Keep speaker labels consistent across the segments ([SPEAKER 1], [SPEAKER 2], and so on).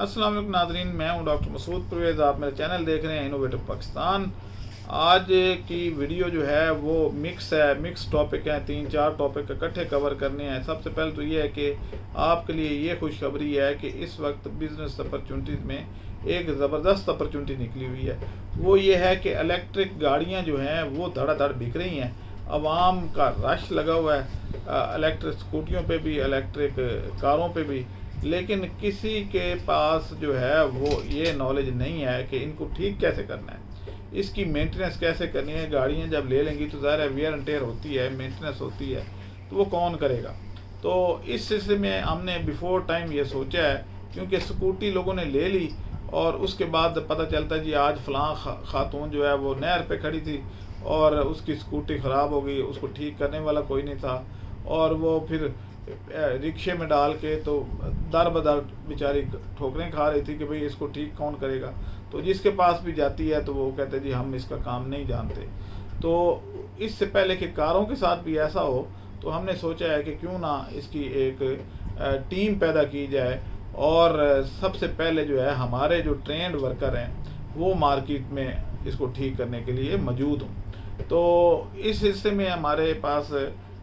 [SPEAKER 1] अस्सलाम वालेकुम नाज़रीन, मैं हूं डॉक्टर मसूद परवेज़। आप मेरा चैनल देख रहे हैं इनोवेटिव पाकिस्तान। आज की वीडियो जो है वो मिक्स है, मिक्स टॉपिक हैं, 3-4 टॉपिक इकट्ठे कवर करने हैं। सबसे पहले तो ये है कि आपके लिए ये खुशखबरी है कि इस वक्त बिज़नेस अपॉर्चुनिटीज़ में एक ज़बरदस्त अपॉर्चुनिटी निकली हुई है। वो ये है कि इलेक्ट्रिक गाड़ियाँ जो हैं वो धड़ाधड़ बिक रही हैं, आवाम का रश लगा हुआ है इलेक्ट्रिक स्कूटियों पे भी, इलेक्ट्रिक कारों पे भी। लेकिन किसी के पास जो है वो ये नॉलेज नहीं है कि इनको ठीक कैसे करना है, इसकी मेंटेनेंस कैसे करनी है। गाड़ियाँ जब ले लेंगी तो ज़ाहिर है वेयर एंड टेयर होती है, मेंटेनेंस होती है, तो वो कौन करेगा। तो इस सिलसिले में हमने बिफोर टाइम ये सोचा है, क्योंकि स्कूटी लोगों ने ले ली और उसके बाद पता चलता है जी आज फ़लाँ खातून जो है वो नहर पे खड़ी थी और उसकी स्कूटी ख़राब हो गई, उसको ठीक करने वाला कोई नहीं था, और वो फिर रिक्शे में डाल के तो दर बदर बेचारी ठोकरें खा रही थी कि भाई इसको ठीक कौन करेगा। तो जिसके पास भी जाती है तो वो कहते जी हम इसका काम नहीं जानते। तो इससे पहले कि कारों के साथ भी ऐसा हो, तो हमने सोचा है कि क्यों ना इसकी एक टीम पैदा की जाए और सबसे पहले जो है हमारे जो ट्रेंड वर्कर हैं वो मार्केट में इसको ठीक करने के लिए मौजूद हों। तो इस हिस्से में हमारे पास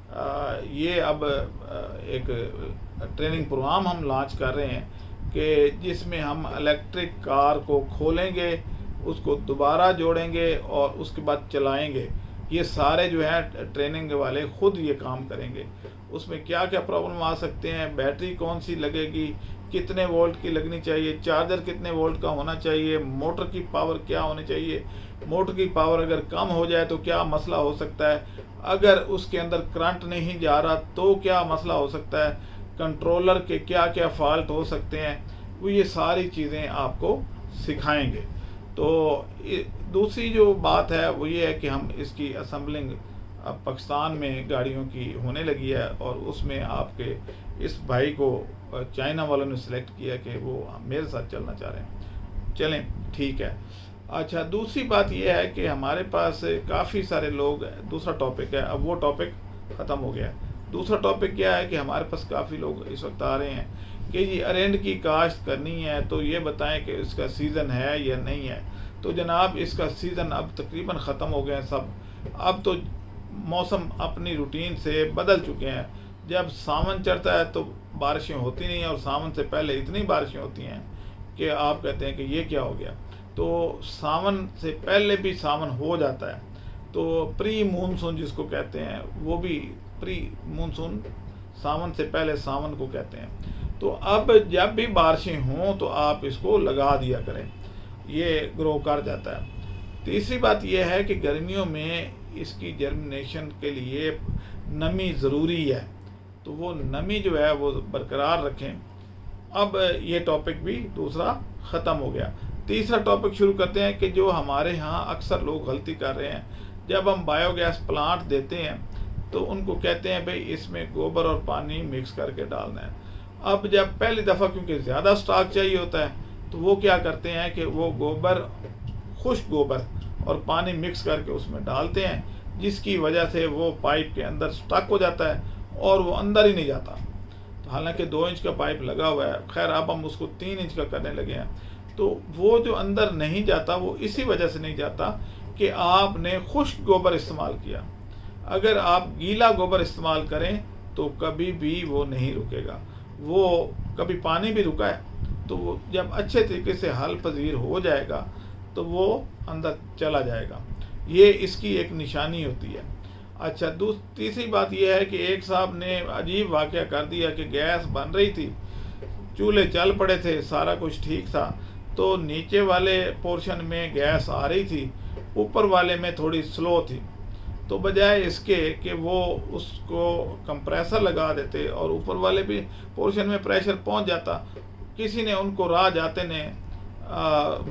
[SPEAKER 1] ये अब एक ट्रेनिंग प्रोग्राम हम लॉन्च कर रहे हैं कि जिसमें हम इलेक्ट्रिक कार को खोलेंगे, उसको दोबारा जोड़ेंगे और उसके बाद चलाएंगे। ये सारे जो है ट्रेनिंग वाले ख़ुद ये काम करेंगे। उसमें क्या क्या प्रॉब्लम आ सकते हैं, बैटरी कौन सी लगेगी, कितने वोल्ट की लगनी चाहिए, चार्जर कितने वोल्ट का होना चाहिए, मोटर की पावर क्या होनी चाहिए, मोटर की पावर अगर कम हो जाए तो क्या मसला हो सकता है, अगर उसके अंदर करंट नहीं जा रहा तो क्या मसला हो सकता है, कंट्रोलर के क्या क्या फॉल्ट हो सकते हैं, वो ये सारी चीज़ें आपको सिखाएंगे। तो दूसरी जो बात है वो ये है कि हम इसकी असेंबलिंग अब पाकिस्तान में गाड़ियों की होने लगी है और उसमें आपके इस भाई को चाइना वालों ने सिलेक्ट किया कि वो मेरे साथ चलना चाह रहे हैं। चलें, ठीक है। अच्छा, दूसरी बात यह है कि हमारे पास काफ़ी सारे लोग, दूसरा टॉपिक है, अब वो टॉपिक ख़त्म हो गया। दूसरा टॉपिक क्या है कि हमारे पास काफ़ी लोग इस वक्त आ रहे हैं कि जी अरंड की काश्त करनी है तो ये बताएं कि इसका सीज़न है या नहीं है। तो जनाब इसका सीज़न अब तकरीबन ख़त्म हो गए हैं सब। अब तो मौसम अपनी रूटीन से बदल चुके हैं। जब सावन चढ़ता है तो बारिशें होती नहीं हैं और सावन से पहले इतनी बारिशें होती हैं कि आप कहते हैं कि ये क्या हो गया। तो सावन से पहले भी सावन हो जाता है, तो प्री मानसून जिसको कहते हैं, वो भी प्री मानसून सावन से पहले सावन को कहते हैं। तो अब जब भी बारिशें हों तो आप इसको लगा दिया करें, ये ग्रो कर जाता है। तीसरी बात यह है कि गर्मियों में इसकी जर्मिनेशन के लिए नमी ज़रूरी है, तो वो नमी जो है वो बरकरार रखें। अब ये टॉपिक भी दूसरा ख़त्म हो गया। तीसरा टॉपिक शुरू करते हैं कि जो हमारे यहाँ अक्सर लोग गलती कर रहे हैं, जब हम बायोगैस प्लांट देते हैं तो उनको कहते हैं भाई इसमें गोबर और पानी मिक्स करके डालना है। अब जब पहली दफ़ा क्योंकि ज़्यादा स्टॉक चाहिए होता है तो वो क्या करते हैं कि वो गोबर, खुश्क गोबर और पानी मिक्स करके उसमें डालते हैं, जिसकी वजह से वो पाइप के अंदर स्टक हो जाता है और वो अंदर ही नहीं जाता। तो हालांकि 2 इंच का पाइप लगा हुआ है, खैर अब हम उसको 3 इंच का करने लगे हैं। तो वो जो अंदर नहीं जाता वो इसी वजह से नहीं जाता कि आपने खुश्क गोबर इस्तेमाल किया। अगर आप गीला गोबर इस्तेमाल करें तो कभी भी वो नहीं रुकेगा। वो कभी पानी भी रुका है तो वो जब अच्छे तरीके से हल पजीर हो जाएगा तो वो अंदर चला जाएगा। ये इसकी एक निशानी होती है। अच्छा, तीसरी बात यह है कि एक साहब ने अजीब वाक़या कर दिया कि गैस बन रही थी, चूल्हे चल पड़े थे, सारा कुछ ठीक था, तो नीचे वाले पोर्शन में गैस आ रही थी, ऊपर वाले में थोड़ी स्लो थी। तो बजाय इसके कि वो उसको कंप्रेसर लगा देते और ऊपर वाले भी पोर्शन में प्रेशर पहुंच जाता, किसी ने उनको राह जाते ने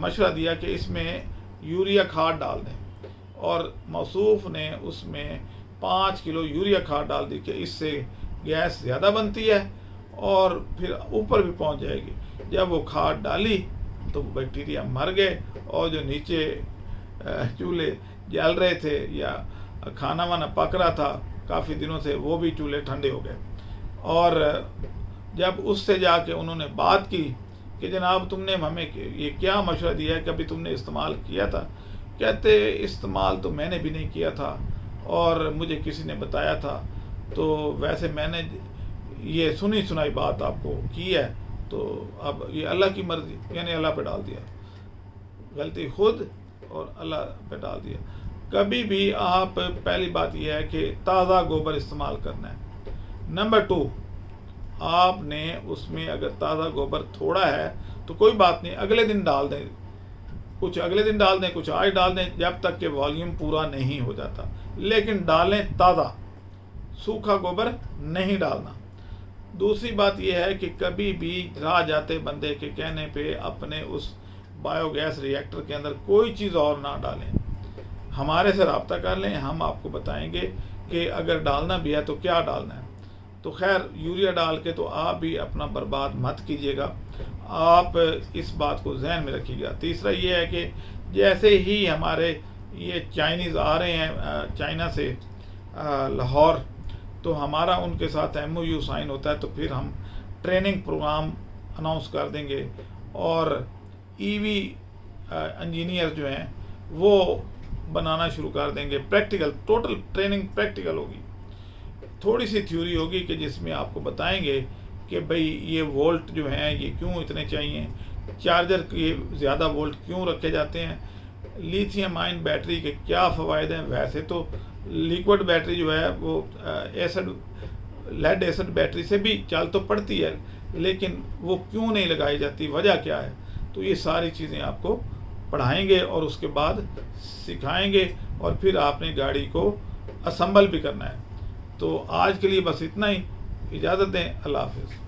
[SPEAKER 1] मशवरा दिया कि इसमें यूरिया खाद डाल दें, और मौसूफ ने उसमें 5 किलो यूरिया खाद डाल दी कि इससे गैस ज़्यादा बनती है और फिर ऊपर भी पहुंच जाएगी। जब वो खाद डाली तो बैक्टीरिया मर गए और जो नीचे चूल्हे जल रहे थे या खाना वाना पक रहा था काफ़ी दिनों से, वो भी चूल्हे ठंडे हो गए। और जब उससे जाके उन्होंने बात की कि जनाब तुमने हमें ये क्या मशवरा दिया है, कभी तुमने इस्तेमाल किया था? कहते इस्तेमाल तो मैंने भी नहीं किया था और मुझे किसी ने बताया था, तो वैसे मैंने ये सुनी सुनाई बात आपको की है, तो अब ये अल्लाह की मर्जी, यानी अल्लाह पे डाल दिया, गलती खुद और अल्लाह पे डाल दिया। कभी भी आप, पहली बात यह है कि ताज़ा गोबर इस्तेमाल करना है। नंबर 2, आपने उसमें अगर ताज़ा गोबर थोड़ा है तो कोई बात नहीं, अगले दिन डाल दें, कुछ अगले दिन डाल दें, कुछ आज डाल दें, जब तक कि वॉल्यूम पूरा नहीं हो जाता, लेकिन डालें ताज़ा, सूखा गोबर नहीं डालना। दूसरी बात यह है कि कभी भी राह जाते बंदे के कहने पे अपने उस बायोगैस रिएक्टर के अंदर कोई चीज़ और ना डालें, हमारे से रब्ता कर लें, हम आपको बताएंगे कि अगर डालना भी है तो क्या डालना है। तो खैर, यूरिया डाल के तो आप भी अपना बर्बाद मत कीजिएगा, आप इस बात को जहन में रखिएगा। तीसरा ये है कि जैसे ही हमारे ये चाइनीज़ आ रहे हैं चाइना से लाहौर, तो हमारा उनके साथ MOU साइन होता है, तो फिर हम ट्रेनिंग प्रोग्राम अनाउंस कर देंगे और EV इंजीनियर जो हैं वो बनाना शुरू कर देंगे। प्रैक्टिकल, टोटल ट्रेनिंग प्रैक्टिकल होगी, थोड़ी सी थ्योरी होगी कि जिसमें आपको बताएंगे कि भाई ये वोल्ट जो हैं ये क्यों इतने चाहिए, चार्जर के ज़्यादा वोल्ट क्यों रखे जाते हैं, लिथियम आयन बैटरी के क्या फ़वायद हैं। वैसे तो लिक्विड बैटरी जो है वो लेड एसिड बैटरी से भी चल तो पड़ती है, लेकिन वो क्यों नहीं लगाई जाती, वजह क्या है, तो ये सारी चीज़ें आपको पढ़ाएंगे और उसके बाद सिखाएंगे और फिर आपने गाड़ी को असम्बल भी करना है। तो आज के लिए बस इतना ही, इजाज़त दें, अल्लाह हाफ़िज़।